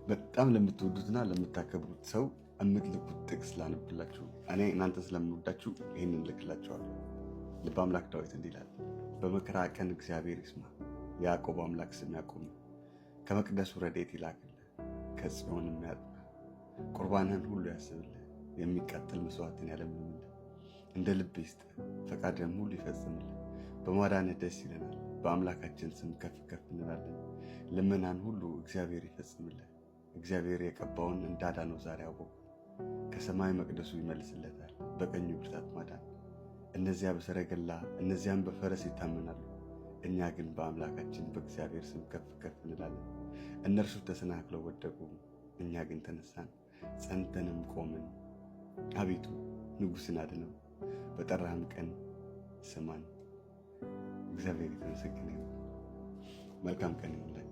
በጣም ለምትወዱትና ለምታከብሩት ሰው የምትልኩት ጥቅስ ላነብላችሁ። እኔ እናንተ ስለምወዳችሁ ይህንን ልክላችኋለሁ። ልበ አምላክ ዳዊት እንዲህ ይላል፣ በመከራ ቀን እግዚአብሔር ይስማ፣ የያዕቆብ አምላክ ስም ያቁም። ከመቅደሱ ረድኤት ይላክልህ፣ ከጽዮንም ያጽና። ቁርባንህን ሁሉ ያስብልህ፣ የሚቃጠል መስዋዕትን ያለምልምልህ። እንደ ልብ ይስጥህ፣ ፈቃድህም ሁሉ ይፈጽምልህ። በማዳንህ ደስ ይለናል፣ በአምላካችን ስም ከፍ ከፍ እንላለን። ልመናን ሁሉ እግዚአብሔር ይፈጽምልህ። እግዚአብሔር የቀባውን እንዳዳነው ዛሬ አወቁ። ከሰማይ መቅደሱ ይመልስለታል፣ በቀኙ ብርታት ማዳን። እነዚያ በሰረገላ እነዚያም በፈረስ ይታመናሉ፣ እኛ ግን በአምላካችን በእግዚአብሔር ስም ከፍ ከፍ እንላለን። እነርሱ ተሰናክለው ወደቁ፣ እኛ ግን ተነሳን፣ ጸንተንም ቆምን። አቤቱ ንጉሥን አድነው፣ በጠራህም ቀን ስማን። እግዚአብሔር የተመሰገነ ይሁን። መልካም ቀን ይሁንላችሁ።